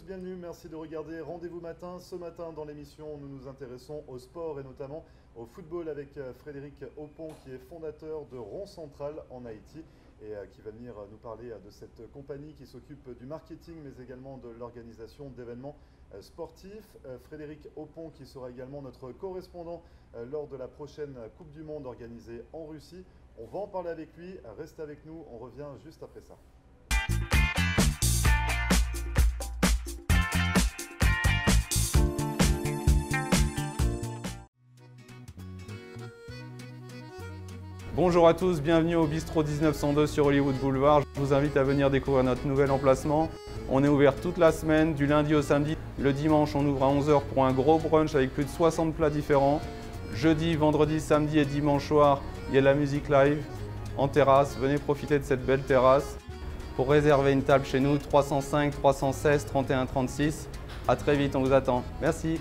bienvenue, merci de regarder Rendez-vous Matin. Ce matin, dans l'émission, nous nous intéressons au sport et notamment au football avec Frédéric Oppon, qui est fondateur de Rond Central en Haïti et qui va venir nous parler de cette compagnie qui s'occupe du marketing, mais également de l'organisation d'événements sportifs. Frédéric Oppon, qui sera également notre correspondant lors de la prochaine Coupe du Monde organisée en Russie. On va en parler avec lui, restez avec nous, on revient juste après ça. Bonjour à tous, bienvenue au Bistrot 1902 sur Hollywood Boulevard. Je vous invite à venir découvrir notre nouvel emplacement. On est ouvert toute la semaine, du lundi au samedi. Le dimanche, on ouvre à 11 h pour un gros brunch avec plus de 60 plats différents. Jeudi, vendredi, samedi et dimanche soir, il y a de la musique live en terrasse. Venez profiter de cette belle terrasse. Pour réserver une table chez nous, 305 316 31 36. À très vite, on vous attend. Merci.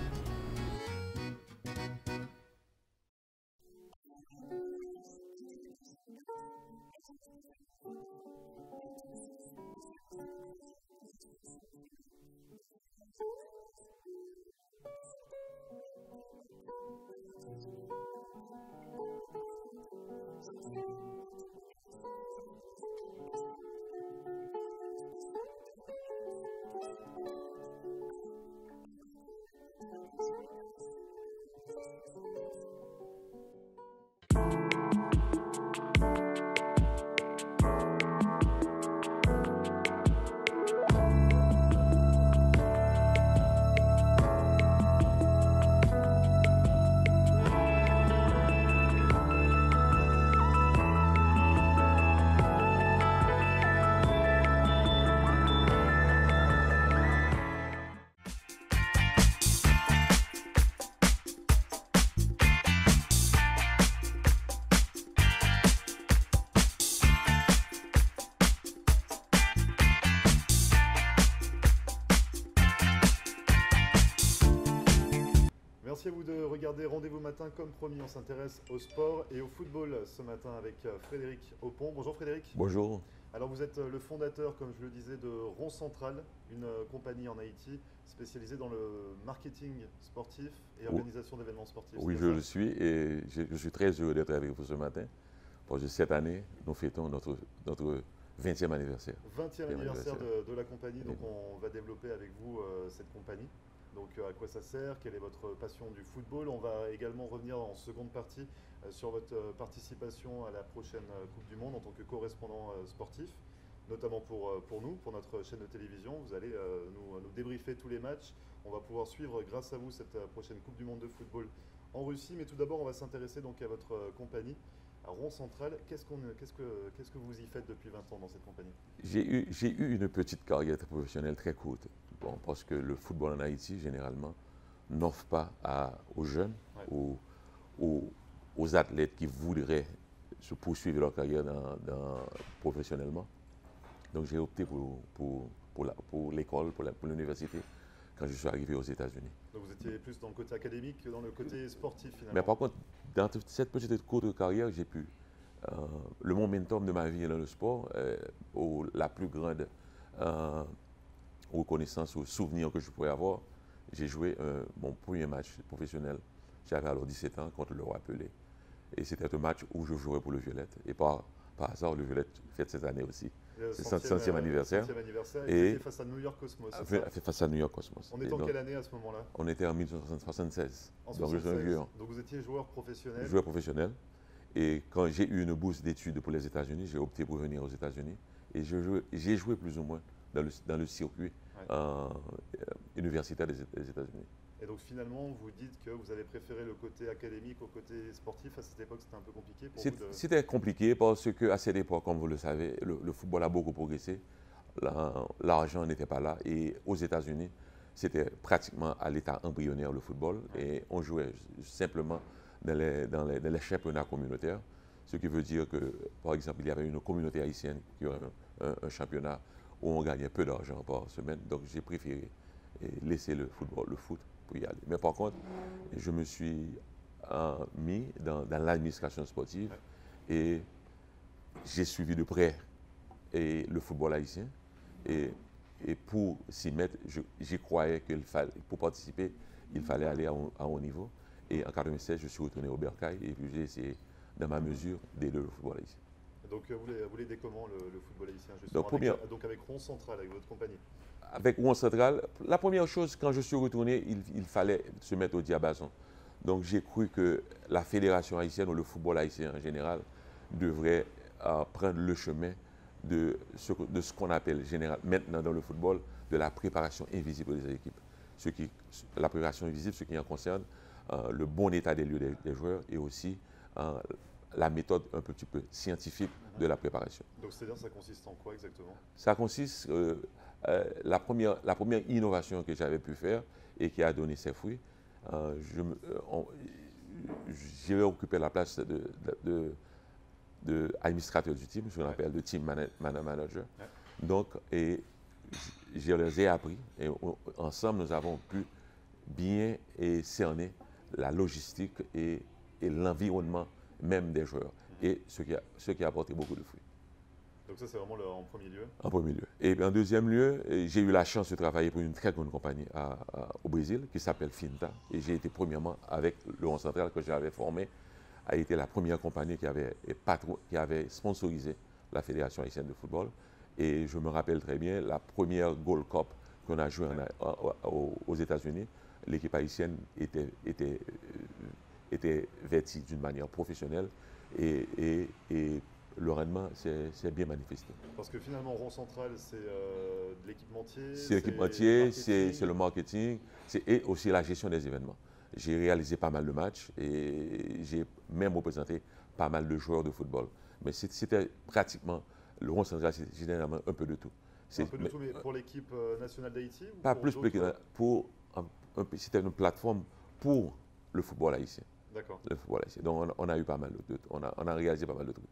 Merci à vous de regarder Rendez-vous Matin. Comme promis, on s'intéresse au sport et au football ce matin avec Frédéric Oppon. Bonjour Frédéric. Bonjour. Alors vous êtes le fondateur, comme je le disais, de Rond Central, une compagnie en Haïti spécialisée dans le marketing sportif et organisation d'événements sportifs. Oui, je le suis et je suis très heureux d'être avec vous ce matin parce que cette année, nous fêtons notre 20e anniversaire. 20e anniversaire de la compagnie, donc on va développer avec vous cette compagnie. Donc à quoi ça sert, quelle est votre passion du football. On va également revenir en seconde partie sur votre participation à la prochaine Coupe du Monde en tant que correspondant sportif, notamment pour nous, pour notre chaîne de télévision. Vous allez nous débriefer tous les matchs. On va pouvoir suivre grâce à vous cette prochaine Coupe du Monde de football en Russie. Mais tout d'abord, on va s'intéresser donc à votre compagnie, à Rond Central. Qu'est-ce que vous y faites depuis 20 ans dans cette compagnie? J'ai eu une petite carrière professionnelle très courte. Bon, parce que le football en Haïti, généralement, n'offre pas aux jeunes, aux athlètes qui voudraient se poursuivre leur carrière professionnellement. Donc j'ai opté pour l'école, pour l'université, quand je suis arrivé aux États-Unis. Donc vous étiez plus dans le côté académique que dans le côté sportif finalement. Mais par contre, dans toute cette petite courte carrière, j'ai pu. Le momentum de ma vie dans le sport, la plus grande reconnaissance ou souvenir que je pourrais avoir, j'ai joué mon premier match professionnel. J'avais alors 17 ans contre le Roi Pelé. Et c'était un match où je jouais pour le Violette. Et par hasard, le Violette fête cette année aussi. C'est son 100e anniversaire. Et c'était face à New York Cosmos. Face à New York Cosmos. On est en quelle année à ce moment-là? On était en 1976. Donc vous étiez joueur professionnel? Joueur professionnel. Et quand j'ai eu une bourse d'études pour les États-Unis, j'ai opté pour venir aux États-Unis. Et j'ai joué plus ou moins dans le circuit universitaire des États-Unis. Et donc finalement, vous dites que vous avez préféré le côté académique au côté sportif. À cette époque, c'était un peu compliqué pour vous de... C'était compliqué parce qu'à cette époque, comme vous le savez, le football a beaucoup progressé. L'argent n'était pas là. Et aux États-Unis, c'était pratiquement à l'état embryonnaire le football. Et on jouait simplement dans les championnats communautaires. Ce qui veut dire que, par exemple, il y avait une communauté haïtienne qui avait un championnat où on gagnait peu d'argent par semaine. Donc j'ai préféré laisser le foot pour y aller. Mais par contre, je me suis mis dans l'administration sportive et j'ai suivi de près le football haïtien. Et et pour s'y mettre, j'y croyais qu'il fallait, pour participer, il fallait aller à un haut niveau. Et en 1996, je suis retourné au Bercail et puis j'ai essayé, dans ma mesure, d'aider le football haïtien. Donc vous l'aidez comment le football haïtien justement, donc avec Rouen Central, avec votre compagnie? Avec Rouen Central, la première chose, quand je suis retourné, il fallait se mettre au diapason. Donc j'ai cru que la fédération haïtienne ou le football haïtien en général devrait prendre le chemin de ce qu'on appelle maintenant dans le football de la préparation invisible des équipes. La préparation invisible, ce qui en concerne le bon état des lieux des joueurs et aussi la méthode un petit peu scientifique de la préparation. Donc c'est-à-dire ça consiste en quoi exactement? Ça consiste, la première innovation que j'avais pu faire et qui a donné ses fruits, j'ai occupé la place de administrateur du team, ce qu'on appelle de team manager. Ouais. Donc, je les ai appris et ensemble, nous avons pu bien cerner la logistique et l'environnement même des joueurs, et ce qui a apporté beaucoup de fruits. Donc ça, c'est vraiment en premier lieu? En premier lieu. Et en deuxième lieu, j'ai eu la chance de travailler pour une très grande compagnie au Brésil qui s'appelle Finta. Et j'ai été premièrement avec le Rouen Central que j'avais formé, a été la première compagnie qui avait sponsorisé la Fédération haïtienne de football. Et je me rappelle très bien, la première Gold Cup qu'on a jouée aux États-Unis, l'équipe haïtienne était vêtue d'une manière professionnelle et le rendement s'est bien manifesté. Parce que finalement, Rouen Central, c'est de l'équipementier. C'est l'équipementier, c'est le marketing et aussi la gestion des événements. J'ai réalisé pas mal de matchs et j'ai même représenté pas mal de joueurs de football. Mais c'était pratiquement, le Rouen Central, c'est généralement un peu de tout. Un peu de tout, mais pour l'équipe nationale d'Haïti? Pas plus que c'était une plateforme pour le football haïtien. D'accord. Le football haïtien. Donc on a eu pas mal on a réalisé pas mal de trucs.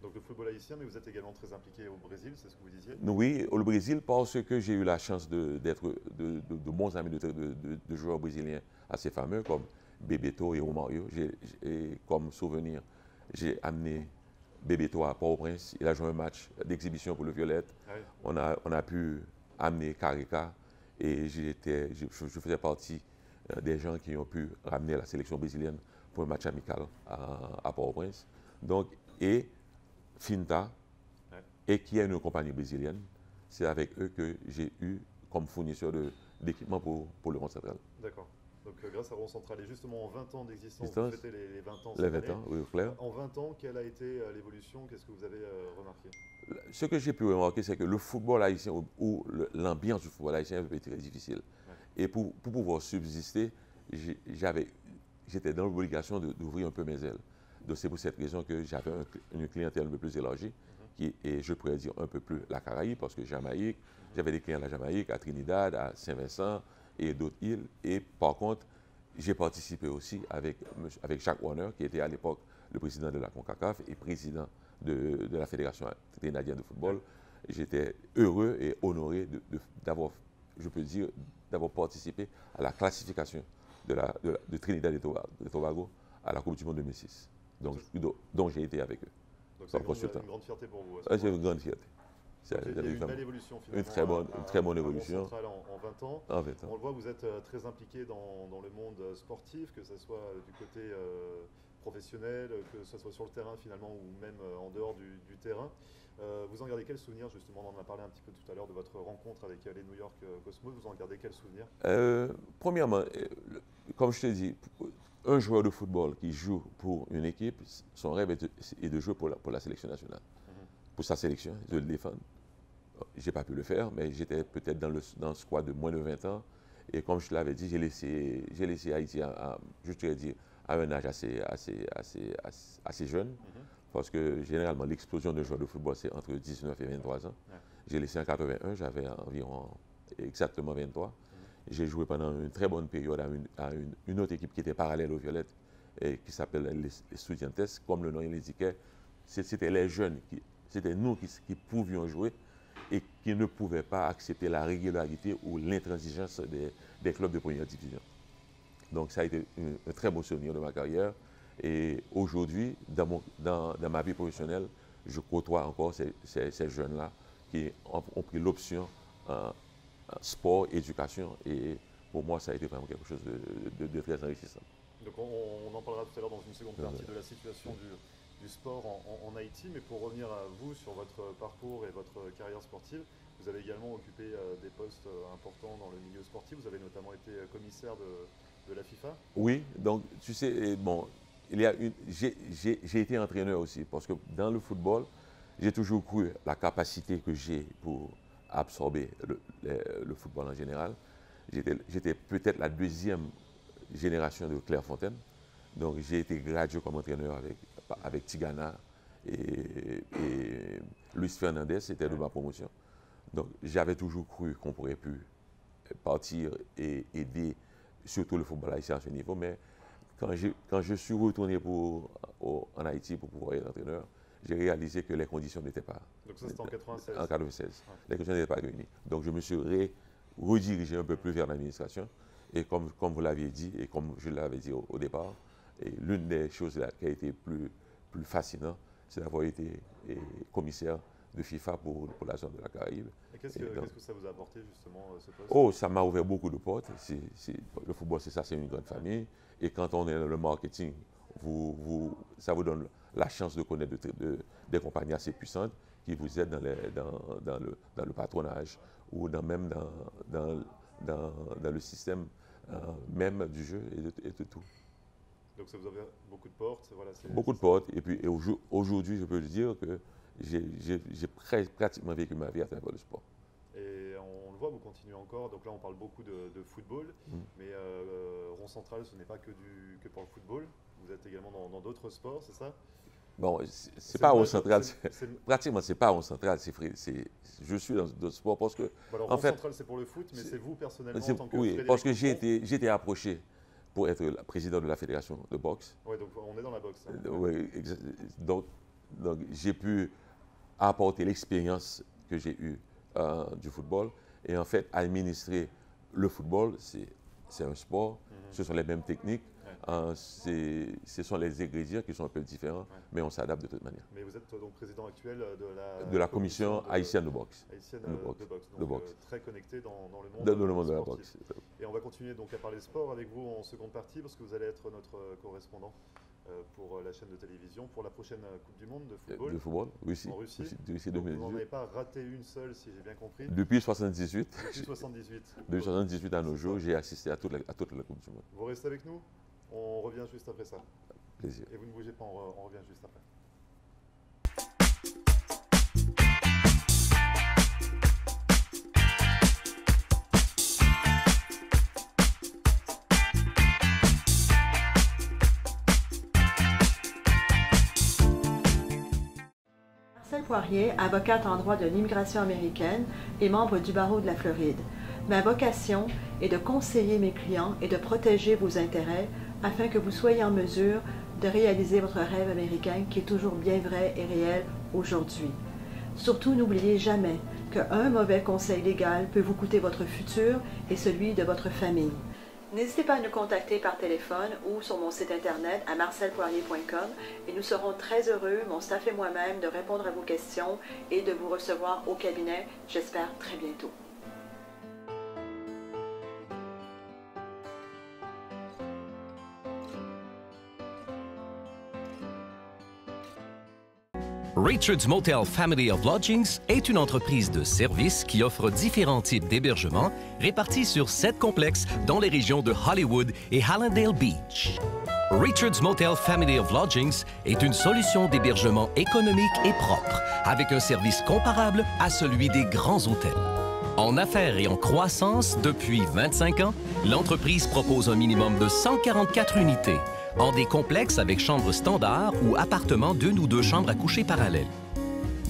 Donc le football haïtien, mais vous êtes également très impliqué au Brésil, c'est ce que vous disiez? Oui, au Brésil, parce que j'ai eu la chance d'être de bons amis de joueurs brésiliens assez fameux, comme Bebeto et Romario. Et comme souvenir, j'ai amené Bebeto à Port-au-Prince. Il a joué un match d'exhibition pour le Violette. Ah oui. On a pu amener Carica et je faisais partie des gens qui ont pu ramener la sélection brésilienne pour un match amical à Port-au-Prince. Donc, et Finta, et qui est une compagnie brésilienne, c'est avec eux que j'ai eu comme fournisseur d'équipement pour le Rouen Central. D'accord. Donc grâce à Rouen Central, et justement en 20 ans d'existence, vous fêtez les 20 ans. Les 20 ans, oui, clair. En 20 ans, quelle a été l'évolution? Qu'est-ce que vous avez remarqué? Ce que j'ai pu remarquer, c'est que le football haïtien, ou l'ambiance du football haïtien était très difficile. Ouais. Et pour pouvoir subsister, j'étais dans l'obligation d'ouvrir un peu mes ailes. Donc c'est pour cette raison que j'avais une clientèle un peu plus élargie, et je pourrais dire un peu plus la Caraïbe, parce que Jamaïque, j'avais des clients à la Jamaïque, à Trinidad, à Saint-Vincent et d'autres îles. Et par contre, j'ai participé aussi avec Jacques Warner, qui était à l'époque le président de la CONCACAF et président de la Fédération trinidadienne de football. J'étais heureux et honoré d'avoir, je peux dire, d'avoir participé à la classification de Trinidad et Tobago à la Coupe du Monde 2006. Donc j'ai été avec eux. Donc c'est une grande fierté pour vous? C'est une grande fierté. Il y a eu une belle évolution finalement. Une très bonne évolution. En 20 ans. En 20 ans. On le voit, vous êtes très impliqué dans le monde sportif, que ce soit du côté professionnel, que ce soit sur le terrain finalement ou même en dehors du terrain. Vous en gardez quel souvenir justement? On en a parlé un petit peu tout à l'heure de votre rencontre avec les New York Cosmos. Vous en gardez quel souvenir? Premièrement, comme je t'ai dit, un joueur de football qui joue pour une équipe, son rêve est de jouer pour la sélection nationale. Pour sa sélection, de le défendre. Je n'ai pas pu le faire, mais j'étais peut-être dans le squad de moins de 20 ans. Et comme je l'avais dit, j'ai laissé Haïti, je te dire, à un âge assez jeune. Parce que généralement, l'explosion de joueurs de football, c'est entre 19 et 23 ans. J'ai laissé en 81, j'avais environ exactement 23. J'ai joué pendant une très bonne période à une autre équipe qui était parallèle aux Violettes, et qui s'appelle les Estudiantes. Comme le nom l'indiquait, c'était les jeunes, c'était nous qui pouvions jouer et qui ne pouvaient pas accepter la régularité ou l'intransigeance des clubs de première division. Donc ça a été un très beau souvenir de ma carrière. Et aujourd'hui, dans ma vie professionnelle, je côtoie encore ces jeunes-là qui ont pris l'option sport, éducation. Et pour moi, ça a été vraiment quelque chose de très enrichissant. Donc on en parlera tout à l'heure dans une seconde partie de la situation du sport en Haïti. Mais pour revenir à vous sur votre parcours et votre carrière sportive, vous avez également occupé des postes importants dans le milieu sportif. Vous avez notamment été commissaire de la FIFA. Oui, donc tu sais, bon, j'ai été entraîneur aussi, parce que dans le football, j'ai toujours cru la capacité que j'ai pour absorber le football en général. J'étais peut-être la deuxième génération de Clairefontaine. Donc j'ai été gradué comme entraîneur avec Tigana et Luis Fernandez, c'était de ma promotion. Donc j'avais toujours cru qu'on pourrait pu partir et aider surtout le football haïtien à ce niveau. Mais quand je suis retourné en Haïti pour pouvoir être entraîneur, j'ai réalisé que les conditions n'étaient pas... Donc ça, c'était en 96. En 96. Ouais. Les conditions n'étaient pas réunies. Donc je me suis redirigé un peu plus vers l'administration. Et comme vous l'aviez dit, et comme je l'avais dit au départ, l'une des choses qui a été plus fascinante, c'est d'avoir été commissaire de FIFA pour la zone de la Caraïbe. Et qu'est-ce que ça vous a apporté justement, ce poste? Oh, ça m'a ouvert beaucoup de portes. Le football, c'est ça, c'est une grande famille. Et quand on est dans le marketing, ça vous donne la chance de connaître des compagnies assez puissantes qui vous aident dans le patronage ou même dans le système même du jeu et de tout. Donc ça vous a ouvert beaucoup de portes, voilà, beaucoup de portes. Et puis aujourd'hui, je peux le dire que j'ai pratiquement vécu ma vie à travers le sport. Et on le voit, vous continuez encore. Donc là, on parle beaucoup de football, mais Rond Central, ce n'est pas que pour le football. Vous êtes également dans d'autres sports, c'est ça? Bon, c'est pas Rond Central. Pratiquement, c'est pas Rond Central. Je suis dans d'autres sports parce que. Alors, Rond Central, c'est pour le foot, mais c'est vous personnellement en tant que oui, Frédéric parce que Dupont. j'ai été approché pour être président de la fédération de boxe. Oui, donc on est dans la boxe. Hein. Oui, donc j'ai pu apporter l'expérience que j'ai eue du football. Et en fait, administrer le football, c'est un sport. Ce sont les mêmes techniques. Ce sont les ingrédients qui sont un peu différents, mais on s'adapte de toute manière. Mais vous êtes donc président actuel de la commission haïtienne de boxe. De boxe. Très connecté dans le monde, de la boxe. Et on va continuer donc à parler sport avec vous en seconde partie, parce que vous allez être notre correspondant pour la chaîne de télévision pour la prochaine Coupe du Monde de football. De football, Russie. En Russie. Russie 2018. Vous n'en avez pas raté une seule, si j'ai bien compris. Depuis 78. Depuis 78. Depuis 78 à nos jours, j'ai assisté à toute la Coupe du Monde. Vous restez avec nous? On revient juste après ça. Plaisir. Et vous ne bougez pas, on revient juste après. Marcelle Poirier, avocate en droit de l'immigration américaine et membre du barreau de la Floride. Ma vocation est de conseiller mes clients et de protéger vos intérêts afin que vous soyez en mesure de réaliser votre rêve américain qui est toujours bien vrai et réel aujourd'hui. Surtout, n'oubliez jamais qu'un mauvais conseil légal peut vous coûter votre futur et celui de votre famille. N'hésitez pas à nous contacter par téléphone ou sur mon site internet à marcelpoirier.com et nous serons très heureux, mon staff et moi-même, de répondre à vos questions et de vous recevoir au cabinet, j'espère très bientôt. Richard's Motel Family of Lodgings est une entreprise de services qui offre différents types d'hébergements répartis sur 7 complexes dans les régions de Hollywood et Hallandale Beach. Richard's Motel Family of Lodgings est une solution d'hébergement économique et propre, avec un service comparable à celui des grands hôtels. En affaires et en croissance depuis 25 ans, l'entreprise propose un minimum de 144 unités, en des complexes avec chambres standards ou appartements d'1 ou 2 chambres à coucher parallèles.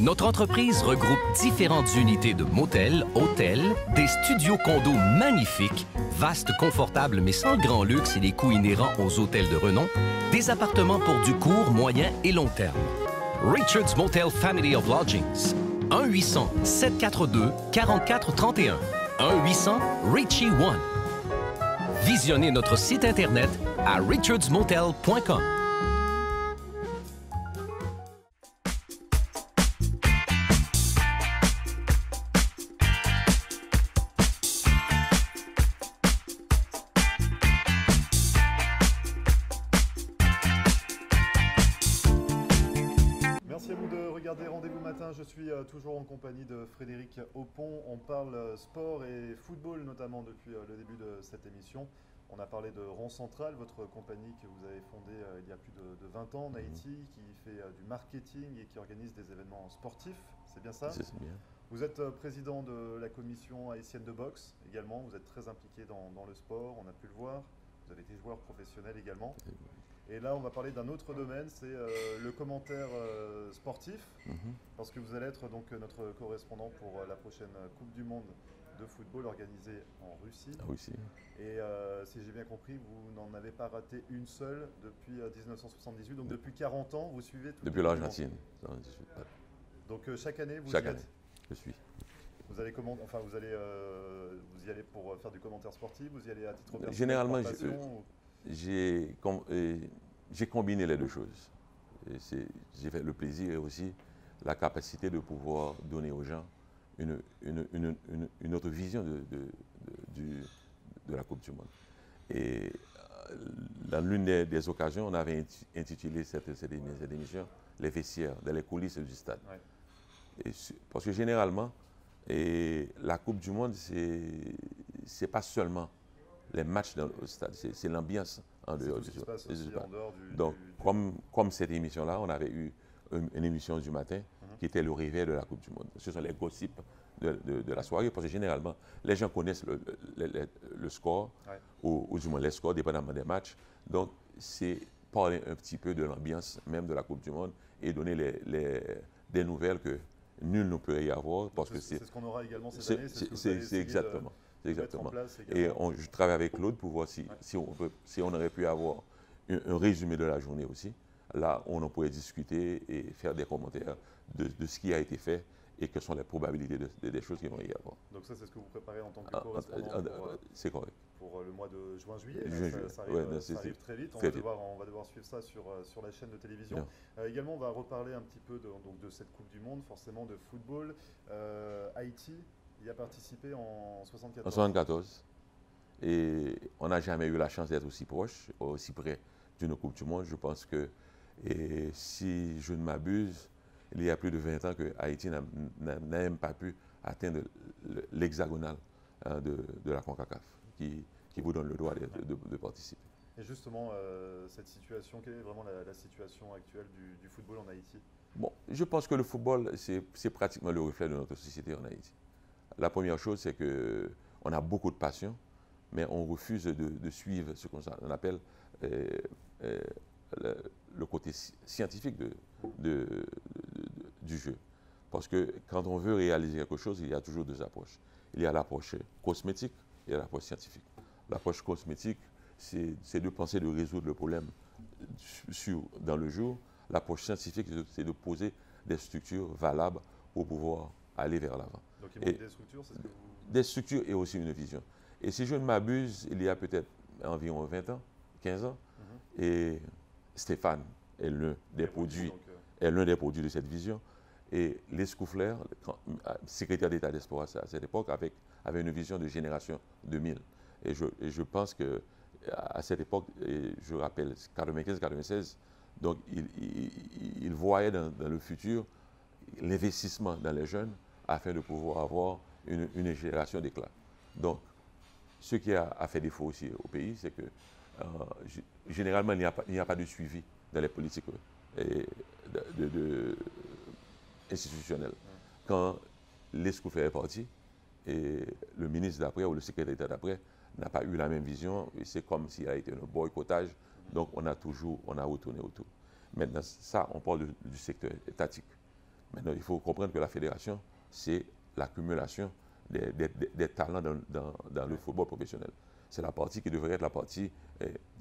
Notre entreprise regroupe différentes unités de motels, hôtels, des studios condos magnifiques, vastes, confortables mais sans le grand luxe et les coûts inhérents aux hôtels de renom, des appartements pour du court, moyen et long terme. Richard's Motel Family of Lodgings. 1-800-742-4431. 1-800-RICHIE-1. Visionnez notre site Internet à richardsmotel.com. je suis toujours en compagnie de Frédéric Aupont. On parle sport et football notamment depuis le début de cette émission. On a parlé de Rond Central, votre compagnie que vous avez fondée il y a plus de 20 ans en Haïti, qui fait du marketing et qui organise des événements sportifs. C'est bien ça? C'est bien. Vous êtes président de la commission haïtienne de boxe également. Vous êtes très impliqué dans le sport, on a pu le voir. Vous avez été joueur professionnel également. Et là, on va parler d'un autre domaine, c'est le commentaire sportif, parce que vous allez être donc notre correspondant pour la prochaine Coupe du Monde de football organisée en Russie. Ah oui, si. Et si j'ai bien compris, vous n'en avez pas raté une seule depuis 1978, donc depuis 40 ans, vous suivez tout. Depuis l'Argentine. Donc chaque année, vous Chaque y êtes. année, je suis. Vous allez vous y allez pour faire du commentaire sportif, vous y allez à titre personnel. Généralement, par passion, j'ai combiné les deux choses. J'ai fait le plaisir et aussi la capacité de pouvoir donner aux gens une autre vision de la Coupe du Monde. Et dans l'une des occasions, on avait intitulé cette émission « Les vestiaires dans les coulisses du stade ouais. ». Parce que généralement, la Coupe du Monde, c'est pas seulement les matchs dans le stade, c'est l'ambiance en dehors du stade. Donc, comme cette émission-là, on avait eu une émission du matin qui était le réveil de la Coupe du Monde. Ce sont les gossips de la soirée, parce que généralement, les gens connaissent le score, ouais. ou du moins les scores, dépendamment des matchs. Donc, c'est parler un petit peu de l'ambiance même de la Coupe du Monde et donner des nouvelles que nul ne peut y avoir. C'est ce qu'on aura également cette année. C'est exactement. Exactement. Et je travaille avec Claude pour voir si on aurait pu avoir un résumé de la journée aussi. Là, on en pourrait discuter et faire des commentaires de ce qui a été fait et quelles sont les probabilités des choses qui vont y avoir. Donc ça, c'est ce que vous préparez en tant que correspondant c'est correct. Pour le mois de juin-juillet. Ça arrive très vite. On va devoir suivre ça sur la chaîne de télévision. Également, on va reparler un petit peu de cette Coupe du Monde, forcément de football. Haïti y a participé en 74. En 74. Et on n'a jamais eu la chance d'être aussi proche, aussi près d'une Coupe du Monde. Je pense que, si je ne m'abuse, il y a plus de 20 ans que Haïti n'a même pas pu atteindre l'hexagonal de la CONCACAF, qui vous donne le droit de participer. Et justement, cette situation, quelle est vraiment la situation actuelle du football en Haïti? Bon, je pense que le football, c'est pratiquement le reflet de notre société en Haïti. La première chose, c'est qu'on a beaucoup de passion, mais on refuse de suivre ce qu'on appelle le côté scientifique du jeu. Parce que quand on veut réaliser quelque chose, il y a toujours deux approches. Il y a l'approche cosmétique et l'approche scientifique. L'approche cosmétique, c'est de penser de résoudre le problème dans le jour. L'approche scientifique, c'est de poser des structures valables pour pouvoir aller vers l'avant. Donc il manque des structures, c'est ce que vous... Des structures et aussi une vision. Et si je ne m'abuse, il y a peut-être environ 20 ans, 15 ans, et Stéphane est l'un des produits de cette vision. Et Les Scouflers, secrétaire d'État des Sports à cette époque, avait une vision de génération 2000. Et je pense qu'à cette époque, je rappelle 95-96, donc il voyait dans le futur l'investissement dans les jeunes afin de pouvoir avoir une génération d'éclat. Donc, ce qui a fait défaut aussi au pays, c'est que généralement, il n'y a pas de suivi dans les politiques institutionnelles. Quand Les Scouflers est parti, et le ministre d'après ou le secrétaire d'État d'après n'a pas eu la même vision, c'est comme s'il a été un boycottage, donc on a retourné autour. Maintenant, ça, on parle du secteur étatique. Maintenant, il faut comprendre que la fédération, c'est l'accumulation des talents dans le football professionnel. C'est la partie qui devrait être la partie,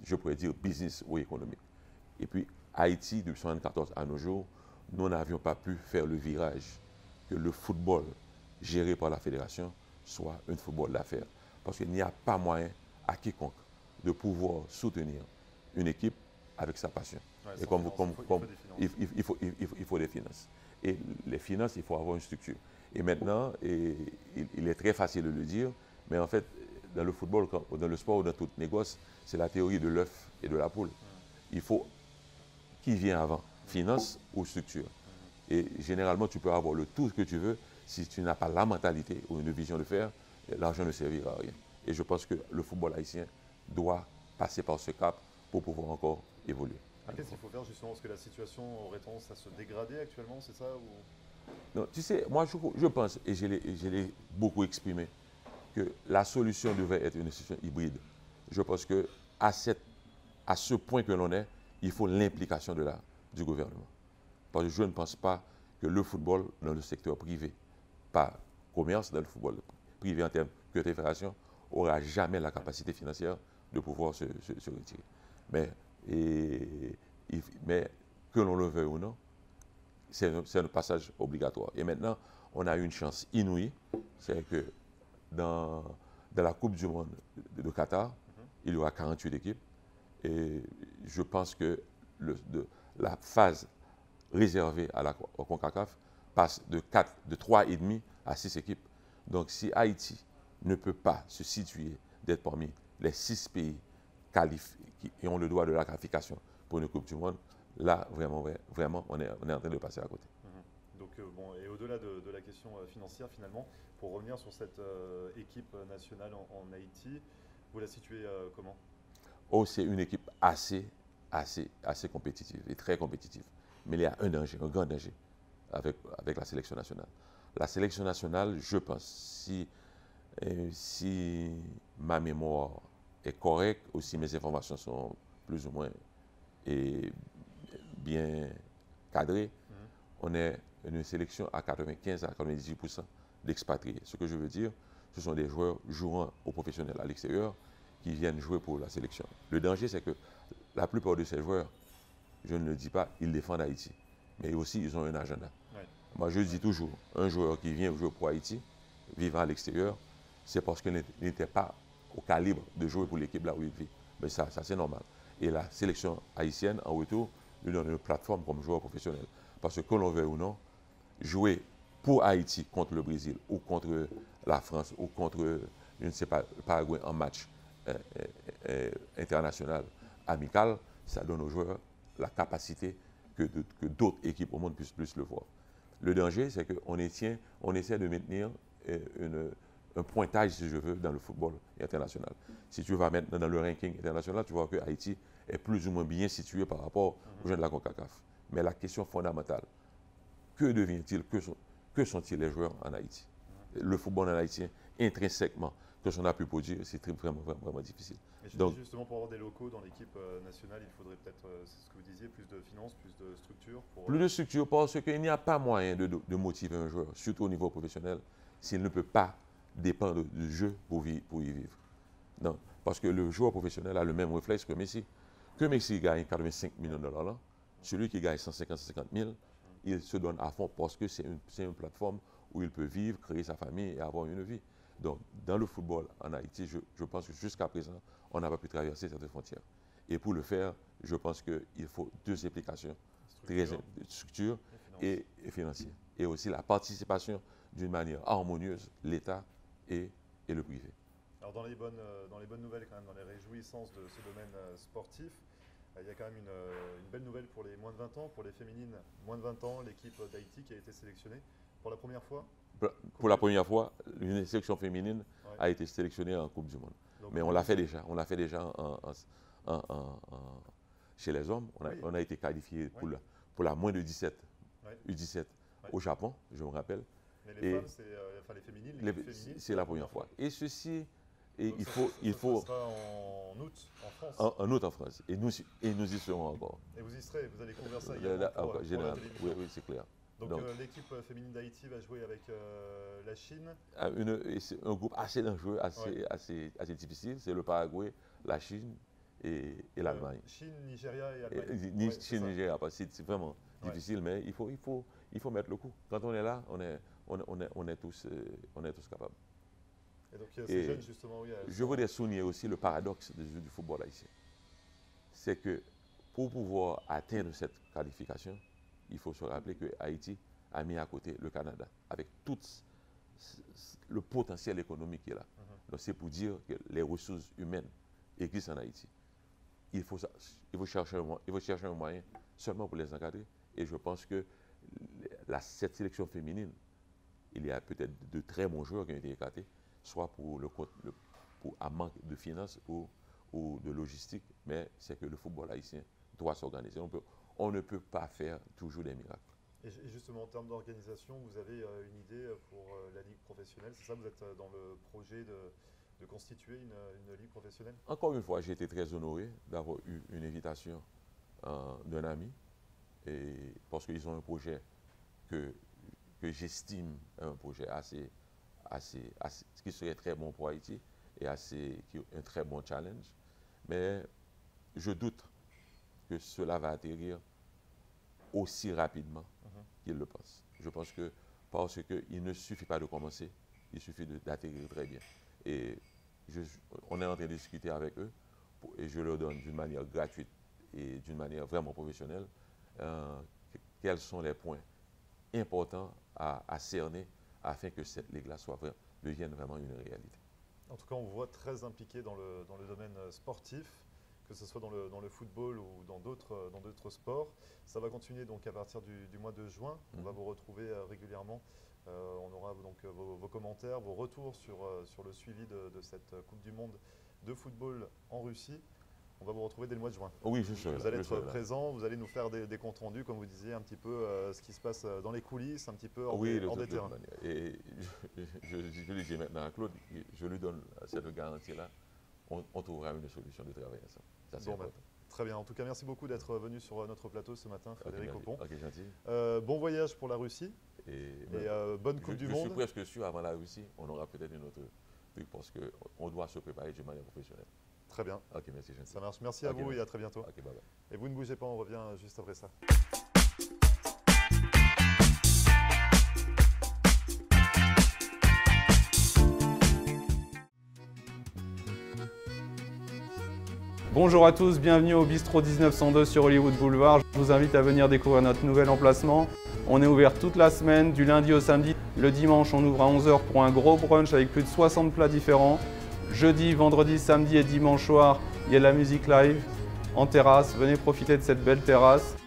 je pourrais dire, business ou économique. Et puis, Haïti, depuis 1974 à nos jours, nous n'avions pas pu faire le virage que le football géré par la fédération soit un football d'affaires. Parce qu'il n'y a pas moyen à quiconque de pouvoir soutenir une équipe avec sa passion. Ouais, il faut des finances. Et les finances, il faut avoir une structure. Et maintenant, il est très facile de le dire, mais en fait, dans le football, dans le sport ou dans tout négoce, c'est la théorie de l'œuf et de la poule. Il faut qui vient avant, finance ou structure. Et généralement, tu peux avoir le tout ce que tu veux. Si tu n'as pas la mentalité ou une vision de faire, l'argent ne servira à rien. Et je pense que le football haïtien doit passer par ce cap pour pouvoir encore évoluer. Qu'est-ce qu'il faut faire justement parce que la situation aurait tendance à se dégrader actuellement, c'est ça ou... Non, tu sais, moi je pense, et je l'ai beaucoup exprimé, que la solution devait être une solution hybride. Je pense que à ce point que l'on est, il faut l'implication du gouvernement. Parce que je ne pense pas que le football dans le secteur privé, pas commerce, dans le football privé en termes que de fédération, aura jamais la capacité financière de pouvoir se retirer. Mais que l'on le veuille ou non, c'est un passage obligatoire. Et maintenant, on a eu une chance inouïe, c'est que dans la Coupe du Monde de Qatar, il y aura 48 équipes. Et je pense que la phase réservée à la CONCACAF passe de 3,5 à 6 équipes. Donc si Haïti ne peut pas se situer d'être parmi les 6 pays qui ont le droit de la qualification pour une Coupe du Monde, là, vraiment, on est en train de passer à côté. Donc, bon, et au-delà de la question financière, finalement, pour revenir sur cette équipe nationale en Haïti, vous la situez comment? Oh, c'est une équipe assez compétitive et très compétitive. Mais il y a un danger, un grand danger avec la sélection nationale. La sélection nationale, je pense, si ma mémoire est correcte, ou si mes informations sont plus ou moins bien cadrées, on est une sélection à 95 à 98% d'expatriés. Ce que je veux dire, ce sont des joueurs jouant au professionnel à l'extérieur qui viennent jouer pour la sélection. Le danger, c'est que la plupart de ces joueurs, je ne le dis pas, ils défendent Haïti, mais aussi ils ont un agenda. Ouais. Moi, je dis toujours, un joueur qui vient jouer pour Haïti, vivant à l'extérieur, c'est parce qu'il n'était pas au calibre de jouer pour l'équipe là où il vit. Mais ça c'est normal. Et la sélection haïtienne, en retour, lui donne une plateforme comme joueur professionnel. Parce que, l'on veut ou non, jouer pour Haïti contre le Brésil, ou contre la France, ou contre, je ne sais pas, le Paraguay en match international, amical, ça donne aux joueurs la capacité que d'autres équipes au monde puissent plus le voir. Le danger, c'est qu'on essaie de maintenir un pointage, si je veux, dans le football international. Si tu vas maintenant dans le ranking international, tu vois que Haïti est plus ou moins bien situé par rapport aux gens de la CONCACAF. Mais la question fondamentale, que devient-il, que sont-ils les joueurs en Haïti? Le football en haïtien, intrinsèquement, que ce qu'on a pu produire, c'est vraiment difficile. Donc, justement, pour avoir des locaux dans l'équipe nationale, il faudrait peut-être, c'est ce que vous disiez, plus de finances, plus de structure. Plus de structure, parce qu'il n'y a pas moyen de motiver un joueur, surtout au niveau professionnel, s'il ne peut pas dépendre du jeu pour y vivre. Non, parce que le joueur professionnel a le même réflexe que Messi. Que Messi gagne 85 millions de dollars, celui qui gagne 150 000, il se donne à fond parce que c'est une plateforme où il peut vivre, créer sa famille et avoir une vie. Donc, dans le football en Haïti, je pense que jusqu'à présent, on n'a pas pu traverser cette frontière. Et pour le faire, je pense qu'il faut deux implications, structure et financière. Et aussi la participation d'une manière harmonieuse, l'État et le privé. Alors dans les bonnes nouvelles, quand même, dans les réjouissances de ce domaine sportif, il y a quand même une belle nouvelle pour les moins de 20 ans, pour les féminines moins de 20 ans, l'équipe d'Haïti qui a été sélectionnée pour la première fois. Pour la première fois, une sélection féminine a été sélectionnée en Coupe du Monde. Donc, mais on l'a fait déjà. On l'a fait déjà chez les hommes. On a été qualifié pour la moins de 17, U17 au Japon, je me rappelle. Mais les femmes, c'est les féminines. C'est la première fois. Et ceci, il faut. Ça sera en août en France. En août en France. Et nous y serons encore. Et vous y serez. Vous allez couvrir ça également. Oui, c'est clair. Donc l'équipe féminine d'Haïti va jouer avec la Chine. C'est un groupe assez dangereux, assez difficile. C'est le Paraguay, la Chine et l'Allemagne. Chine, Nigeria et Allemagne. Chine, Nigeria, c'est vraiment difficile, mais il faut mettre le coup. Quand on est là, on est tous capables. Et donc ces jeunes, justement, je voudrais souligner aussi le paradoxe du football haïtien. C'est que pour pouvoir atteindre cette qualification, il faut se rappeler que Haïti a mis à côté le Canada, avec tout le potentiel économique qui est là. Donc c'est pour dire que les ressources humaines existent en Haïti. Il faut chercher un moyen seulement pour les encadrer. Et je pense que cette sélection féminine, il y a peut-être de très bons joueurs qui ont été écartés, soit pour un manque de finances ou de logistique, mais c'est que le football haïtien doit s'organiser. On ne peut pas faire toujours des miracles. Et justement, en termes d'organisation, vous avez une idée pour la Ligue professionnelle? C'est ça, vous êtes dans le projet de constituer une Ligue professionnelle? Encore une fois, j'ai été très honoré d'avoir eu une invitation d'un ami, et parce qu'ils ont un projet que j'estime un projet qui serait très bon pour Haïti et un très bon challenge. Mais je doute que cela va atterrir aussi rapidement qu'il le pense. Je pense que parce qu'il ne suffit pas de commencer, il suffit d'atterrir très bien. Et on est en train de discuter avec eux et je leur donne d'une manière gratuite et d'une manière vraiment professionnelle quels sont les points importants à cerner afin que cette ligue-là devienne vraiment une réalité. En tout cas, on vous voit très impliqué dans le domaine sportif, que ce soit dans le football ou dans d'autres sports. Ça va continuer donc à partir du mois de juin. On va vous retrouver régulièrement. On aura donc vos commentaires, vos retours sur le suivi de cette Coupe du Monde de football en Russie. On va vous retrouver dès le mois de juin. Oui, je serai là. Vous allez être présent, vous allez nous faire des comptes rendus, comme vous disiez, un petit peu ce qui se passe dans les coulisses, un petit peu hors des terrains. Et je le dis maintenant à Claude, je lui donne cette garantie-là, on trouvera une solution de travail ensemble. Ça, c'est important. Très bien. En tout cas, merci beaucoup d'être venu sur notre plateau ce matin, Frédéric Oppon. Ok, gentil. Bon voyage pour la Russie et bonne Coupe du Monde. Je suis presque sûr, avant la Russie, on aura peut-être une autre truc parce qu'on doit se préparer de manière professionnelle. Très bien. Ok, merci, gentil. Ça marche. Merci à vous et à très bientôt. Ok, bye bye. Et vous ne bougez pas, on revient juste après ça. Bonjour à tous, bienvenue au Bistrot 1902 sur Hollywood Boulevard. Je vous invite à venir découvrir notre nouvel emplacement. On est ouvert toute la semaine, du lundi au samedi. Le dimanche, on ouvre à 11 h pour un gros brunch avec plus de 60 plats différents. Jeudi, vendredi, samedi et dimanche soir, il y a de la musique live en terrasse. Venez profiter de cette belle terrasse.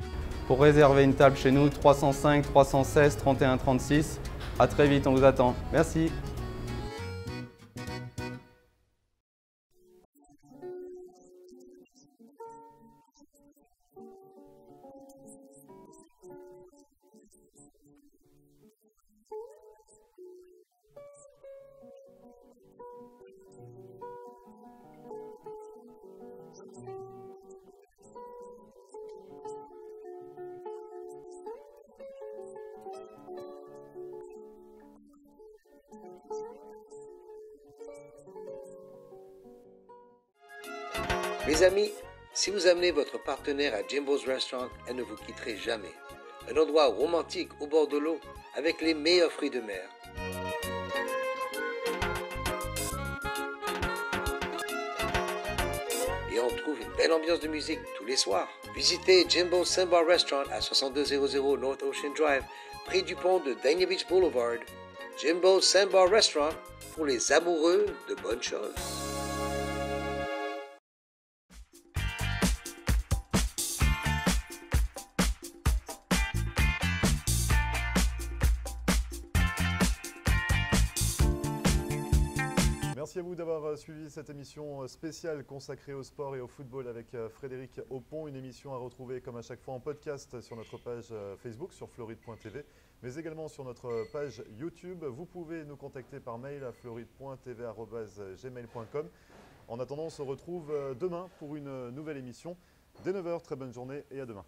Pour réserver une table chez nous, 305 316 31 36. À très vite, on vous attend. Merci. Mes amis, si vous amenez votre partenaire à Jimbo's Restaurant, elle ne vous quitterait jamais. Un endroit romantique au bord de l'eau avec les meilleurs fruits de mer. Et on trouve une belle ambiance de musique tous les soirs. Visitez Jimbo's Sandbar Restaurant à 6200 North Ocean Drive, près du pont de Dania Beach Boulevard. Jimbo's Sandbar Restaurant pour les amoureux de bonnes choses. Merci à vous d'avoir suivi cette émission spéciale consacrée au sport et au football avec Frédéric Oppon. Une émission à retrouver comme à chaque fois en podcast sur notre page Facebook sur floride.tv, mais également sur notre page YouTube. Vous pouvez nous contacter par mail à floride.tv@gmail.com. En attendant, on se retrouve demain pour une nouvelle émission. Dès 9 h, très bonne journée et à demain.